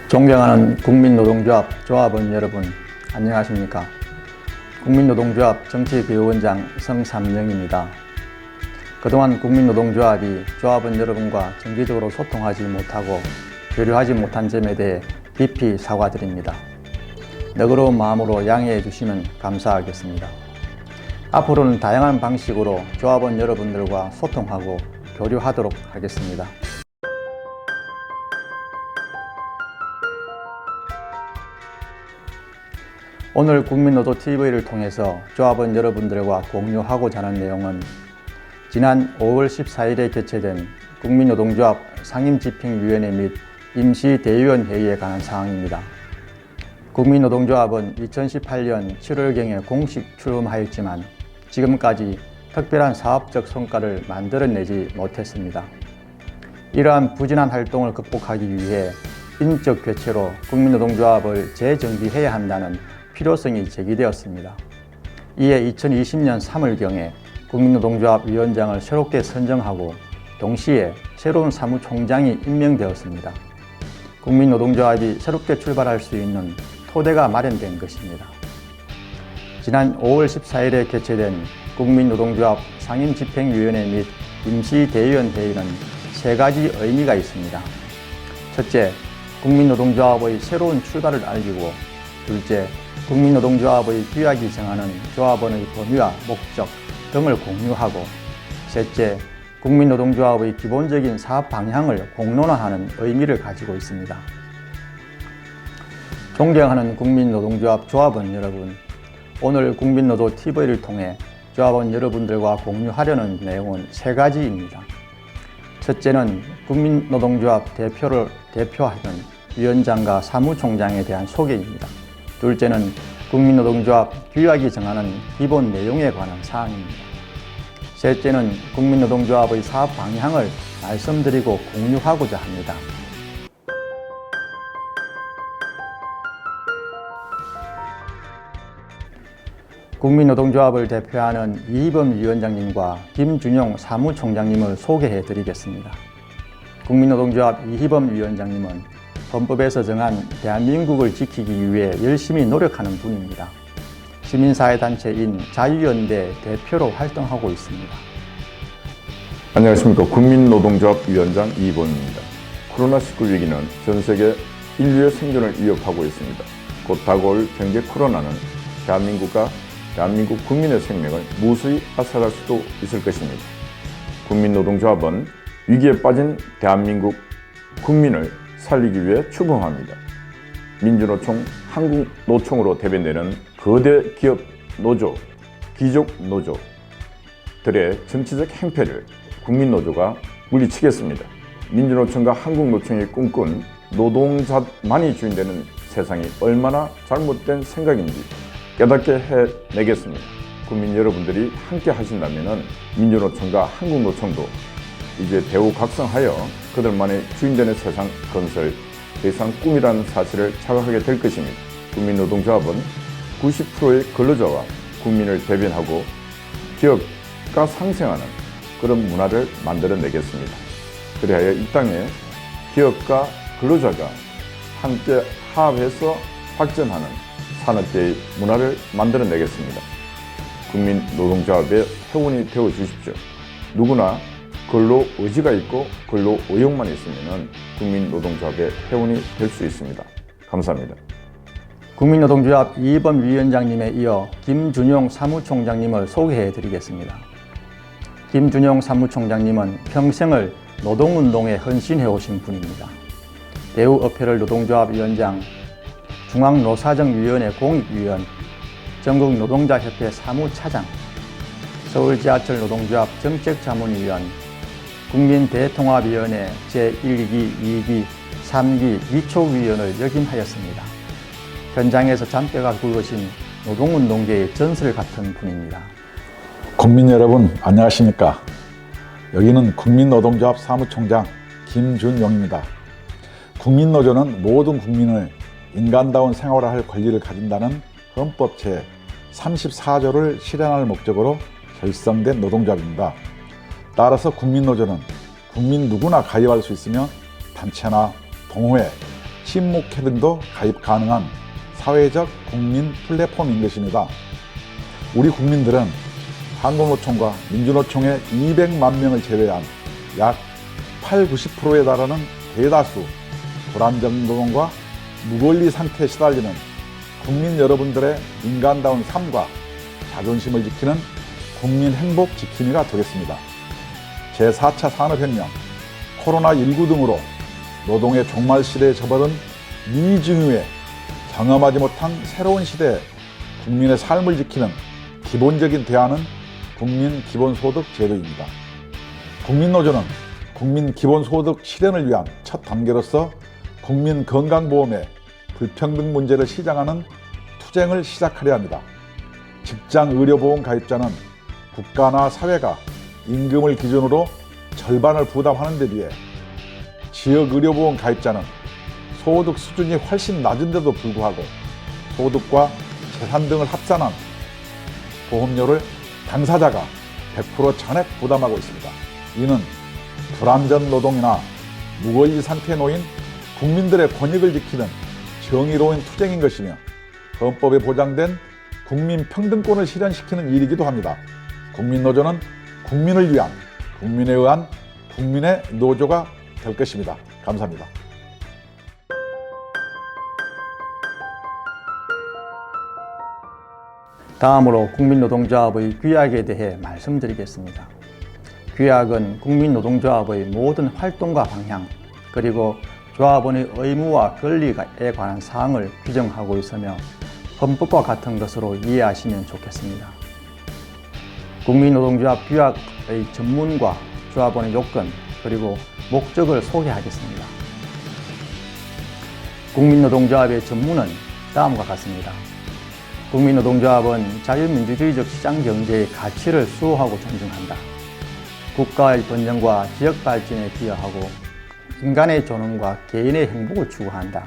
존경하는 국민노동조합 조합원 여러분, 안녕하십니까? 국민노동조합 정치비서원장 성삼영입니다. 그동안 국민노동조합이 조합원 여러분과 정기적으로 소통하지 못하고 교류하지 못한 점에 대해 깊이 사과드립니다. 너그러운 마음으로 양해해 주시면 감사하겠습니다. 앞으로는 다양한 방식으로 조합원 여러분들과 소통하고 교류하도록 하겠습니다. 오늘 국민노조TV를 통해서 조합원 여러분들과 공유하고자 하는 내용은 지난 5월 14일에 개최된 국민노동조합 상임집행위원회 및 임시대의원회의에 관한 사항입니다. 국민노동조합은 2018년 7월경에 공식 출범하였지만 지금까지 특별한 사업적 성과를 만들어내지 못했습니다. 이러한 부진한 활동을 극복하기 위해 인적 교체로 국민노동조합을 재정비해야 한다는 필요성이 제기되었습니다. 이에 2020년 3월경에 국민노동조합 위원장을 새롭게 선정하고 동시에 새로운 사무총장이 임명되었습니다. 국민노동조합이 새롭게 출발할 수 있는 토대가 마련된 것입니다. 지난 5월 14일에 개최된 국민노동조합 상임집행위원회 및 임시대의원회의는 세 가지 의미가 있습니다. 첫째, 국민노동조합의 새로운 출발을 알리고, 둘째, 국민노동조합의 규약이 정하는 조합원의 범위와 목적 등을 공유하고, 셋째, 국민노동조합의 기본적인 사업 방향을 공론화하는 의미를 가지고 있습니다. 존경하는 국민노동조합 조합원 여러분, 오늘 국민노조TV를 통해 조합원 여러분들과 공유하려는 내용은 세 가지입니다. 첫째는 국민노동조합 대표를 대표하는 위원장과 사무총장에 대한 소개입니다. 둘째는 국민노동조합 규약이 정하는 기본 내용에 관한 사항입니다. 셋째는 국민노동조합의 사업 방향을 말씀드리고 공유하고자 합니다. 국민노동조합을 대표하는 이희범 위원장님과 김준용 사무총장님을 소개해 드리겠습니다. 국민노동조합 이희범 위원장님은 헌법에서 정한 대한민국을 지키기 위해 열심히 노력하는 분입니다. 시민사회단체인 자유연대 대표로 활동하고 있습니다. 안녕하십니까. 국민노동조합 위원장 이희범입니다. 코로나19 위기는 전 세계 인류의 생존을 위협하고 있습니다. 곧 다가올 경제 코로나는 대한민국과 대한민국 국민의 생명을 무수히 앗아갈 수도 있을 것입니다. 국민노동조합은 위기에 빠진 대한민국 국민을 살리기 위해 출범합니다. 민주노총, 한국노총으로 대변되는 거대 기업 노조, 귀족 노조들의 정치적 행패를 국민노조가 물리치겠습니다. 민주노총과 한국노총이 꿈꾼 노동자만이 주인되는 세상이 얼마나 잘못된 생각인지 깨닫게 해내겠습니다. 국민 여러분들이 함께 하신다면 민주노총과 한국노총도 이제 대우각성하여 그들만의 주인되는 세상 건설, 더 이상 꿈이라는 사실을 자각하게 될 것입니다. 국민노동조합은 90%의 근로자와 국민을 대변하고 기업가 상생하는 그런 문화를 만들어내겠습니다. 그리하여 이 땅에 기업과 근로자가 함께 화합해서 확전하는 산업계의 문화를 만들어내겠습니다. 국민노동조합의 회원이 되어주십시오. 누구나 근로 의지가 있고 근로 의욕만 있으면 국민노동조합의 회원이 될 수 있습니다. 감사합니다. 국민노동조합 이희범 위원장님에 이어 김준용 사무총장님을 소개해 드리겠습니다. 김준용 사무총장님은 평생을 노동운동에 헌신해 오신 분입니다. 대우어패럴 노동조합 위원장, 중앙노사정위원회 공익위원, 전국노동자협회 사무차장, 서울지하철 노동조합 정책자문위원, 국민대통합위원회 제1기, 2기, 3기 위촉위원을 역임하였습니다. 현장에서 잔뼈가 굵으신 노동운동계의 전설 같은 분입니다. 국민 여러분 안녕하십니까. 여기는 국민노동조합 사무총장 김준용입니다. 국민노조는 모든 국민을 인간다운 생활을 할 권리를 가진다는 헌법 제 34조를 실현할 목적으로 결성된 노동조합입니다. 따라서 국민노조는 국민 누구나 가입할 수 있으며 단체나 동호회, 친목회 등도 가입 가능한 사회적 국민 플랫폼인 것입니다. 우리 국민들은 한국노총과 민주노총의 200만 명을 제외한 약 80~90%에 달하는 대다수 불안정 노동과 무권리 상태에 시달리는 국민 여러분들의 인간다운 삶과 자존심을 지키는 국민 행복 지킴이가 되겠습니다. 제4차 산업혁명, 코로나19 등으로 노동의 종말 시대에 접어든 미증유에 경험하지 못한 새로운 시대에 국민의 삶을 지키는 기본적인 대안은 국민 기본소득 제도입니다. 국민노조는 국민 기본소득 실현을 위한 첫 단계로서 국민 건강보험의 불평등 문제를 시장하는 투쟁을 시작하려 합니다. 직장 의료보험 가입자는 국가나 사회가 임금을 기준으로 절반을 부담하는 데 비해 지역 의료보험 가입자는 소득 수준이 훨씬 낮은데도 불구하고 소득과 재산 등을 합산한 보험료를 당사자가 100% 전액 부담하고 있습니다. 이는 불안전 노동이나 무권리 상태에 놓인 국민들의 권익을 지키는 정의로운 투쟁인 것이며 헌법에 보장된 국민 평등권을 실현시키는 일이기도 합니다. 국민노조는 국민을 위한, 국민에 의한 국민의 노조가 될 것입니다. 감사합니다. 다음으로 국민노동조합의 규약에 대해 말씀드리겠습니다. 규약은 국민노동조합의 모든 활동과 방향, 그리고 조합원의 의무와 권리에 관한 사항을 규정하고 있으며 헌법과 같은 것으로 이해하시면 좋겠습니다. 국민노동조합 규약의 전문과 조합원의 요건, 그리고 목적을 소개하겠습니다. 국민노동조합의 전문은 다음과 같습니다. 국민노동조합은 자유민주주의적 시장경제의 가치를 수호하고 존중한다. 국가의 번영과 지역 발전에 기여하고 인간의 존엄과 개인의 행복을 추구한다.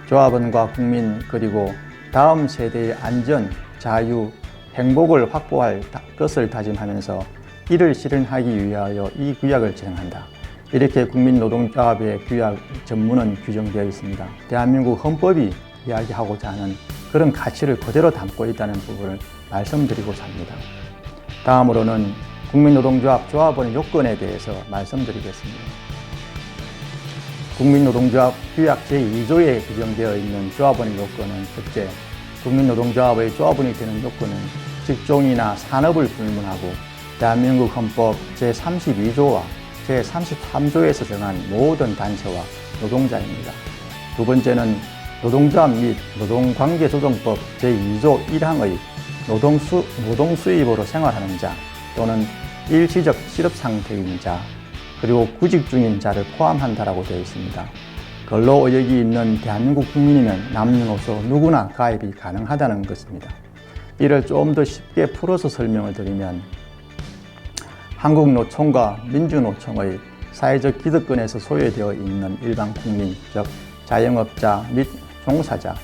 조합원과 국민 그리고 다음 세대의 안전, 자유, 행복을 확보할 것을 다짐하면서 이를 실현하기 위하여 이 규약을 제정한다. 이렇게 국민노동조합의 규약 전문은 규정되어 있습니다. 대한민국 헌법이 이야기하고자 하는 그런 가치를 그대로 담고 있다는 부분을 말씀드리고자 합니다. 다음으로는 국민노동조합 조합원의 요건에 대해서 말씀드리겠습니다. 국민노동조합 규약 제2조에 규정되어 있는 조합원의 요건은 첫째, 국민노동조합의 조합원이 되는 요건은 직종이나 산업을 불문하고 대한민국 헌법 제32조와 제33조에서 정한 모든 단체와 노동자입니다. 두 번째는 노동조합 및 노동관계조정법 제2조 1항의 노동수입으로 생활하는 자 또는 일시적 실업상태인 자 그리고 구직 중인 자를 포함한다라고 되어 있습니다. 근로 의욕이 있는 대한민국 국민이면 남녀노소 누구나 가입이 가능하다는 것입니다. 이를 좀 더 쉽게 풀어서 설명을 드리면 한국노총과 민주노총의 사회적 기득권에서 소외되어 있는 일반 국민, 즉 자영업자 및 종사자,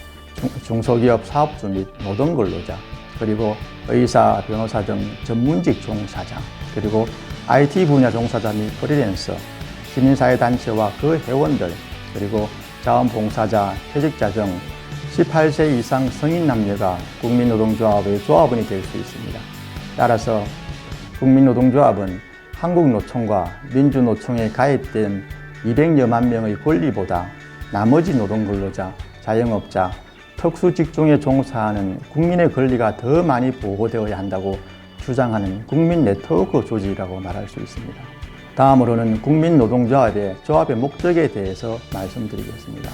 중소기업 사업주 및 노동근로자, 그리고 의사, 변호사 등 전문직 종사자, 그리고 IT 분야 종사자 및 프리랜서, 시민사회단체와 그 회원들, 그리고 자원봉사자, 퇴직자 등 18세 이상 성인 남녀가 국민노동조합의 조합원이 될 수 있습니다. 따라서 국민노동조합은 한국노총과 민주노총에 가입된 200여만 명의 권리보다 나머지 노동근로자, 자영업자, 특수직종에 종사하는 국민의 권리가 더 많이 보호되어야 한다고 주장하는 국민 네트워크 조직이라고 말할 수 있습니다. 다음으로는 국민노동조합의 조합의 목적에 대해서 말씀드리겠습니다.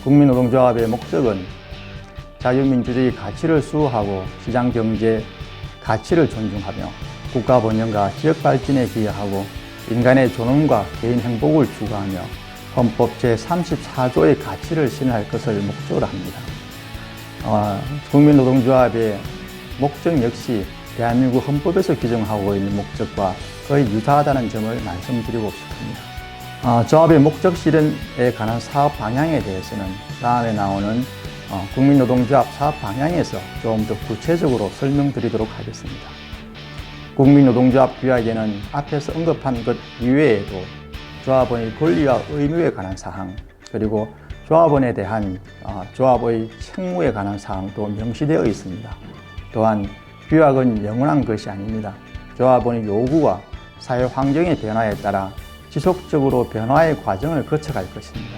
국민노동조합의 목적은 자유민주주의 가치를 수호하고 시장경제 가치를 존중하며 국가 번영과 지역 발전에 기여하고 인간의 존엄과 개인 행복을 추구하며 헌법 제34조의 가치를 실현할 것을 목적으로 합니다. 국민노동조합의 목적 역시 대한민국 헌법에서 규정하고 있는 목적과 거의 유사하다는 점을 말씀드리고 싶습니다. 조합의 목적 실현에 관한 사업 방향에 대해서는 다음에 나오는 국민노동조합 사업 방향에서 좀 더 구체적으로 설명드리도록 하겠습니다. 국민노동조합 규약에는 앞에서 언급한 것 이외에도 조합원의 권리와 의무에 관한 사항, 그리고 조합원에 대한 조합의 책무에 관한 사항도 명시되어 있습니다. 또한 규약은 영원한 것이 아닙니다. 조합원의 요구와 사회 환경의 변화에 따라 지속적으로 변화의 과정을 거쳐갈 것입니다.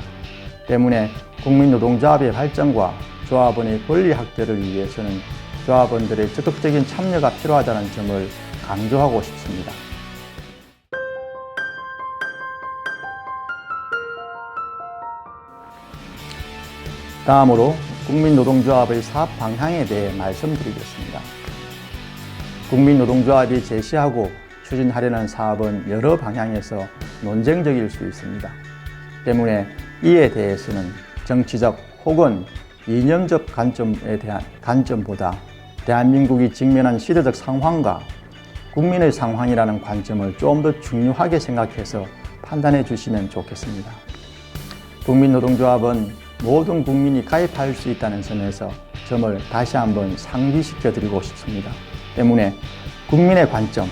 때문에 국민노동조합의 발전과 조합원의 권리 확대를 위해서는 조합원들의 적극적인 참여가 필요하다는 점을 강조하고 싶습니다. 다음으로 국민노동조합의 사업 방향에 대해 말씀드리겠습니다. 국민노동조합이 제시하고 추진하려는 사업은 여러 방향에서 논쟁적일 수 있습니다. 때문에 이에 대해서는 정치적 혹은 이념적 관점에 대한 관점보다 대한민국이 직면한 시대적 상황과 국민의 상황이라는 관점을 좀 더 중요하게 생각해서 판단해 주시면 좋겠습니다. 국민노동조합은 모든 국민이 가입할 수 있다는 점을 다시 한번 상기시켜 드리고 싶습니다. 때문에 국민의 관점,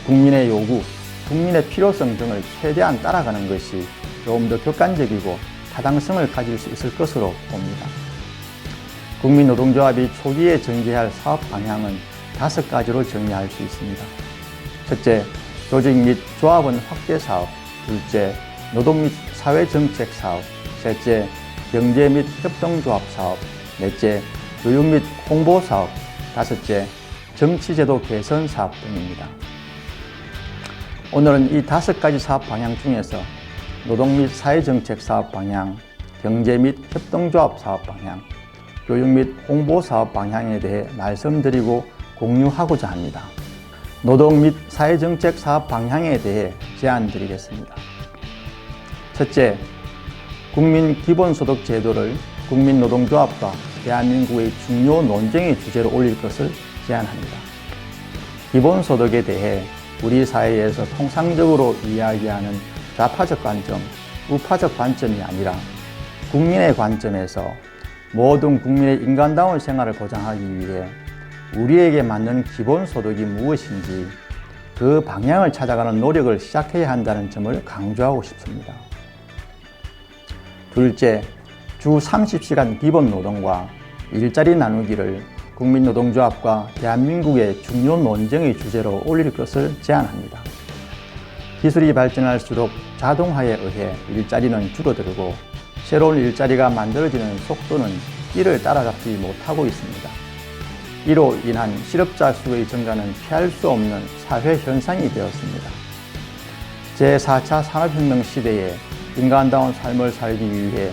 국민의 요구, 국민의 필요성 등을 최대한 따라가는 것이 조금 더 객관적이고 타당성을 가질 수 있을 것으로 봅니다. 국민노동조합이 초기에 전개할 사업 방향은 5가지로 정리할 수 있습니다. 첫째, 조직 및 조합원 확대 사업. 둘째, 노동 및 사회정책 사업. 셋째, 경제 및 협동조합 사업. 넷째, 교육 및 홍보 사업. 다섯째, 정치제도 개선 사업 등입니다. 오늘은 이 5가지 사업 방향 중에서 노동 및 사회정책 사업 방향, 경제 및 협동조합 사업 방향, 교육 및 홍보 사업 방향에 대해 말씀드리고 공유하고자 합니다. 노동 및 사회정책 사업 방향에 대해 제안드리겠습니다. 첫째, 국민기본소득 제도를 국민노동조합과 대한민국의 중요 논쟁의 주제로 올릴 것을 제안합니다. 기본소득에 대해 우리 사회에서 통상적으로 이야기하는 좌파적 관점, 우파적 관점이 아니라 국민의 관점에서 모든 국민의 인간다운 생활을 보장하기 위해 우리에게 맞는 기본소득이 무엇인지 그 방향을 찾아가는 노력을 시작해야 한다는 점을 강조하고 싶습니다. 둘째, 주 30시간 기본노동과 일자리 나누기를 국민노동조합과 대한민국의 중요 논쟁의 주제로 올릴 것을 제안합니다. 기술이 발전할수록 자동화에 의해 일자리는 줄어들고 새로운 일자리가 만들어지는 속도는 이를 따라잡지 못하고 있습니다. 이로 인한 실업자 수의 증가는 피할 수 없는 사회 현상이 되었습니다. 제4차 산업혁명 시대에 인간다운 삶을 살기 위해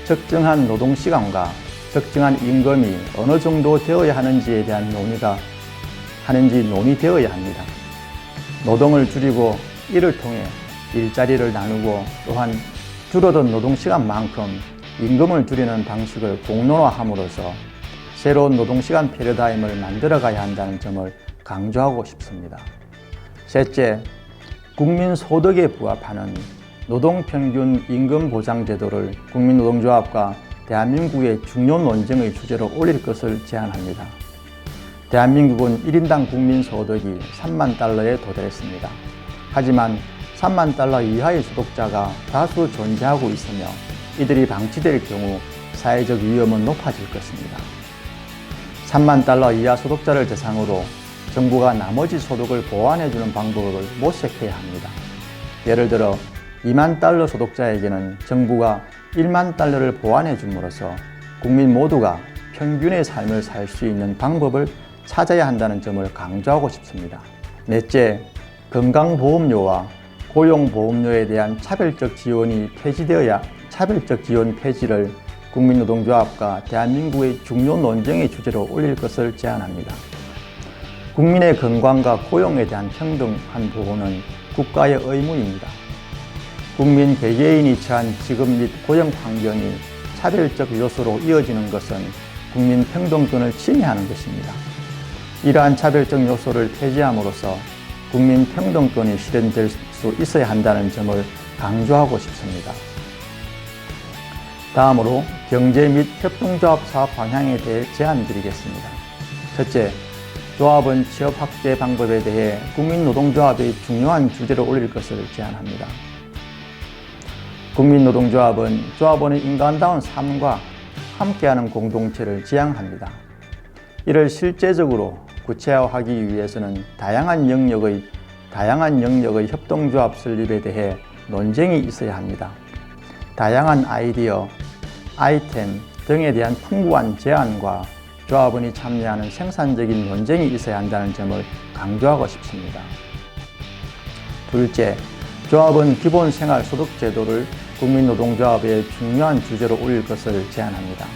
적정한 노동시간과 적정한 임금이 어느 정도 되어야 하는지에 대한 논의되어야 합니다. 노동을 줄이고 이를 통해 일자리를 나누고 또한 줄어든 노동시간만큼 임금을 줄이는 방식을 공론화함으로써 새로운 노동시간 패러다임을 만들어가야 한다는 점을 강조하고 싶습니다. 셋째, 국민소득에 부합하는 노동평균 임금보장제도를 국민노동조합과 대한민국의 중요 논쟁의 주제로 올릴 것을 제안합니다. 대한민국은 1인당 국민소득이 3만 달러에 도달했습니다. 하지만 3만 달러 이하의 소득자가 다수 존재하고 있으며 이들이 방치될 경우 사회적 위험은 높아질 것입니다. 3만 달러 이하 소득자를 대상으로 정부가 나머지 소득을 보완해주는 방법을 모색해야 합니다. 예를 들어 2만 달러 소득자에게는 정부가 1만 달러를 보완해 줌으로써 국민 모두가 평균의 삶을 살 수 있는 방법을 찾아야 한다는 점을 강조하고 싶습니다. 넷째, 건강보험료와 고용보험료에 대한 차별적 지원 폐지를 국민노동조합과 대한민국의 중요 논쟁의 주제로 올릴 것을 제안합니다. 국민의 건강과 고용에 대한 평등한 보호는 국가의 의무입니다. 국민 개개인이 처한 직업 및 고용 환경이 차별적 요소로 이어지는 것은 국민 평등권을 침해하는 것입니다. 이러한 차별적 요소를 폐지함으로써 국민 평등권이 실현될 수 있어야 한다는 점을 강조하고 싶습니다. 다음으로 경제 및 협동조합 사업 방향에 대해 제안드리겠습니다. 첫째, 조합원 취업 확대 방법에 대해 국민노동조합의 중요한 주제를 올릴 것을 제안합니다. 국민노동조합은 조합원의 인간다운 삶과 함께하는 공동체를 지향합니다. 이를 실제적으로 구체화하기 위해서는 다양한 영역의 협동조합 설립에 대해 논쟁이 있어야 합니다. 다양한 아이디어, 아이템 등에 대한 풍부한 제안과 조합원이 참여하는 생산적인 논쟁이 있어야 한다는 점을 강조하고 싶습니다. 둘째, 조합은 기본생활소득제도를 국민노동조합의 중요한 주제로 올릴 것을 제안합니다.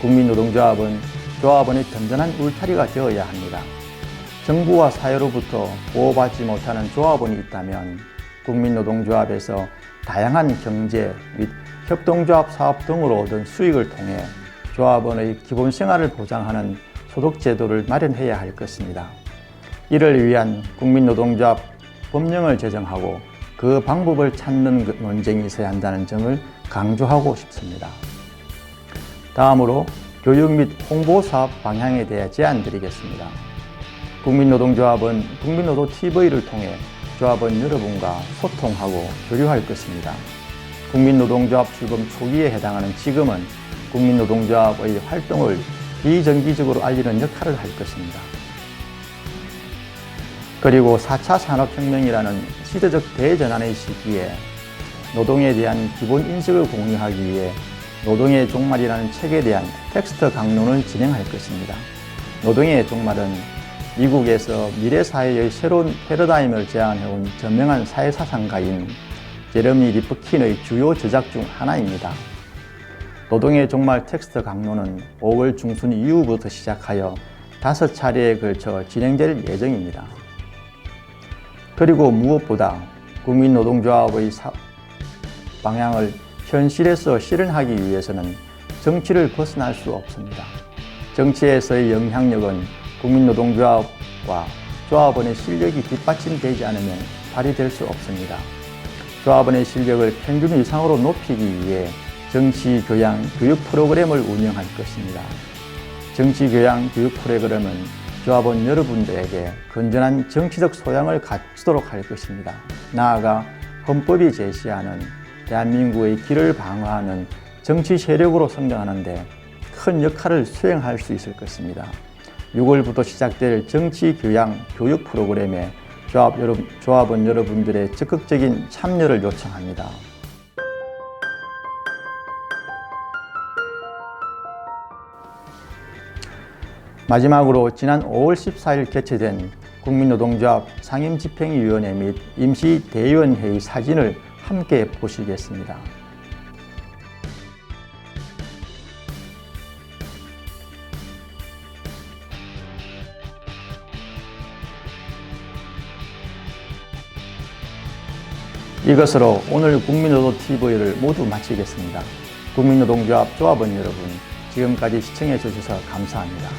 국민노동조합은 조합원의 든든한 울타리가 되어야 합니다. 정부와 사회로부터 보호받지 못하는 조합원이 있다면 국민노동조합에서 다양한 경제 및 협동조합 사업 등으로 얻은 수익을 통해 조합원의 기본생활을 보장하는 소득제도를 마련해야 할 것입니다. 이를 위한 국민노동조합 법령을 제정하고 그 방법을 찾는 논쟁이 있어야 한다는 점을 강조하고 싶습니다. 다음으로 교육 및 홍보 사업 방향에 대해 제안드리겠습니다. 국민노동조합은 국민노동TV를 통해 조합원 여러분과 소통하고 교류할 것입니다. 국민노동조합 출범 초기에 해당하는 지금은 국민노동조합의 활동을 비정기적으로 알리는 역할을 할 것입니다. 그리고 4차 산업혁명이라는 시대적 대전환의 시기에 노동에 대한 기본 인식을 공유하기 위해 노동의 종말이라는 책에 대한 텍스트 강론을 진행할 것입니다. 노동의 종말은 미국에서 미래사회의 새로운 패러다임을 제안해온 저명한 사회사상가인 제레미 리프킨의 주요 저작 중 하나입니다. 노동의 종말 텍스트 강론은 5월 중순 이후부터 시작하여 5차례에 걸쳐 진행될 예정입니다. 그리고 무엇보다 국민노동조합의 방향을 현실에서 실현하기 위해서는 정치를 벗어날 수 없습니다. 정치에서의 영향력은 국민노동조합과 조합원의 실력이 뒷받침되지 않으면 발휘될 수 없습니다. 조합원의 실력을 평균 이상으로 높이기 위해 정치, 교양, 교육 프로그램을 운영할 것입니다. 정치, 교양, 교육 프로그램은 조합원 여러분들에게 건전한 정치적 소양을 갖추도록 할 것입니다. 나아가 헌법이 제시하는 대한민국의 길을 방어하는 정치 세력으로 성장하는 데 큰 역할을 수행할 수 있을 것입니다. 6월부터 시작될 정치, 교양, 교육 프로그램에 조합원 여러분들의 적극적인 참여를 요청합니다. 마지막으로 지난 5월 14일 개최된 국민노동조합 상임집행위원회 및 임시대의원회의 사진을 함께 보시겠습니다. 이것으로 오늘 국민노동TV를 모두 마치겠습니다. 국민노동조합 조합원 여러분, 지금까지 시청해 주셔서 감사합니다.